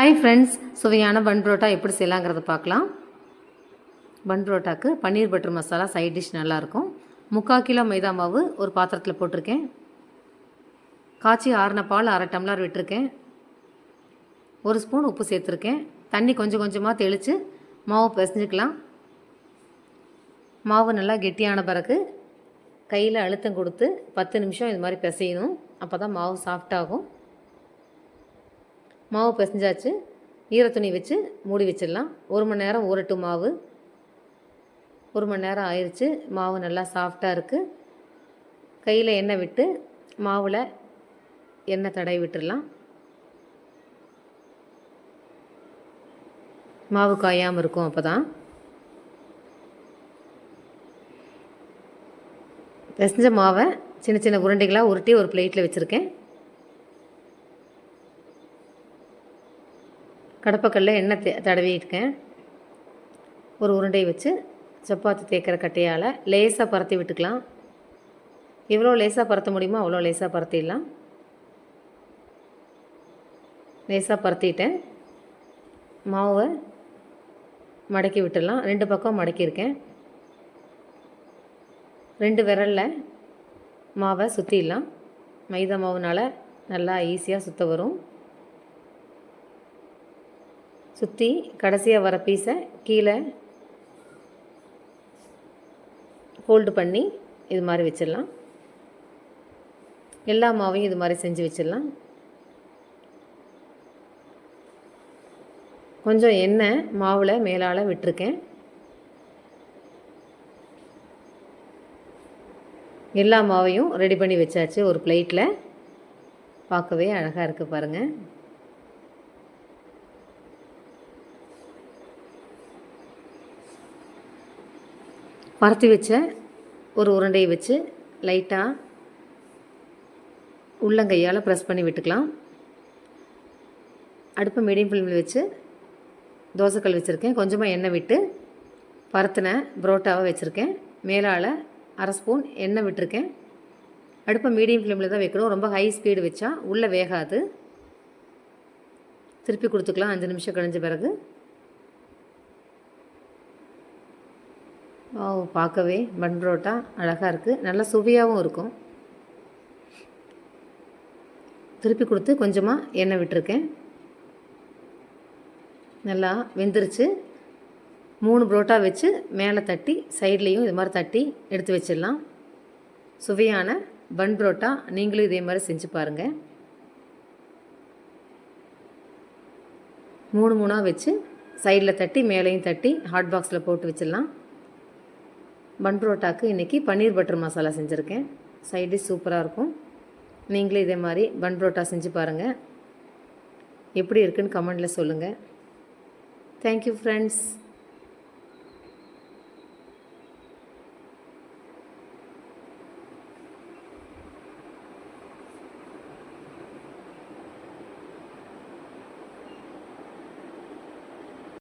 Hi friends, சுவையான பன் பரோட்டா எப்படி செய்யலாங்கிறத பார்க்கலாம். பன் பரோட்டாக்கு பன்னீர் பட்டர் மசாலா சைட் டிஷ் நல்லாயிருக்கும். 3/4 கிலோ மைதா மாவு ஒரு பாத்திரத்தில் போட்டிருக்கேன். காய்ச்சி ஆறின பால் 1/2 டம்ளர் விட்டுருக்கேன். 1 ஸ்பூன் உப்பு சேர்த்துருக்கேன். தண்ணி கொஞ்சம் கொஞ்சமாக தெளித்து மாவு பிசைஞ்சிக்கலாம். மாவு நல்லா கெட்டியான பிறகு கையில் அழுத்தம் கொடுத்து 10 நிமிஷம் இது மாதிரி பிசையணும். அப்போ தான் மாவு சாஃப்டாகும். மாவு பிசைஞ்சாச்சு. ஈரத்துணி வச்சு மூடி வச்சிடலாம். 1 மணி நேரம் ஊறட்டும் மாவு. 1 மணி நேரம் ஆயிடுச்சு. மாவு நல்லா சாஃப்டாக இருக்குது. கையில் எண்ணெய் விட்டு மாவில் எண்ணெய் தடவி விட்டுடலாம். மாவு காயாமல் இருக்கும். அப்போ தான் பிசைஞ்ச மாவை சின்ன சின்ன உருண்டைகளாக உருட்டி ஒரு பிளேட்டில் வச்சுருக்கேன். கடப்பக்கல்ல எண்ணெய் தடவிட்டுருக்கேன். ஒரு உருண்டை வச்சு சப்பாத்தி தேய்க்கிற கட்டையால் லேசாக பரத்தி விட்டுக்கலாம். எவ்வளோ லேசாக பரத்த முடியுமோ அவ்வளோ லேசாக பரத்திடலாம். லேசாக பரத்திட்டேன். மாவை மடக்கி விட்டுடலாம். 2 பக்கம் மடக்கியிருக்கேன். 2 விரலில் மாவை சுற்றிடலாம். மைதா மாவுனால் நல்லா ஈஸியாக சுற்ற வரும். சுற்றி கடைசியாக வர பீஸை கீழே ஃபோல்டு பண்ணி இது மாதிரி வச்சிடலாம். எல்லா மாவையும் இது மாதிரி செஞ்சு வச்சிடலாம். கொஞ்சம் எண்ணெய் மாவில் மேலால் விட்டுருக்கேன். எல்லா மாவையும் ரெடி பண்ணி வச்சாச்சு ஒரு பிளேட்டில். பார்க்கவே அழகாக இருக்குது பாருங்கள். பரத்தி வச்ச ஒரு உருண்டையை வச்சு லைட்டாக உள்ளங்கையால் ப்ரெஸ் பண்ணி விட்டுக்கலாம். அடுப்பை மீடியம் ஃப்ளேமில் வச்சு தோசைக்கல் வச்சுருக்கேன். கொஞ்சமாக எண்ணெய் விட்டு பரத்தின பரோட்டாவை வச்சுருக்கேன். மேலால் 1/2 ஸ்பூன் எண்ணெய் விட்டுருக்கேன். அடுப்பை மீடியம் ஃப்ளேமில் தான் வைக்கணும். ரொம்ப ஹை ஸ்பீடு வச்சா உள்ளே வேகாது. திருப்பி கொடுத்துக்கலாம் 5 நிமிஷம் கழிஞ்ச பிறகு. பார்க்கவே பன் பரோட்டா அழகாக இருக்குது. நல்லா சுவையாகவும் இருக்கும். திருப்பி கொடுத்து கொஞ்சமாக எண்ணெய் விட்டுருக்கேன். நல்லா வெந்துருச்சு. 3 பரோட்டா வச்சு மேலே தட்டி சைட்லேயும் இது மாதிரி தட்டி எடுத்து வச்சிடலாம். சுவையான பன் பரோட்டா நீங்களும் இதே மாதிரி செஞ்சு பாருங்கள். 3 வச்சு சைடில் தட்டி மேலேயும் தட்டி ஹாட் பாக்ஸில் போட்டு வச்சிடலாம். பன் பரோட்டாக்கு இன்றைக்கி பன்னீர் பட்டர் மசாலா செஞ்சுருக்கேன். சைட் டிஷ் சூப்பராக இருக்கும். நீங்களும் இதே மாதிரி பன் பரோட்டா செஞ்சு பாருங்கள். எப்படி இருக்குன்னு கமெண்டில் சொல்லுங்கள். Thank you friends.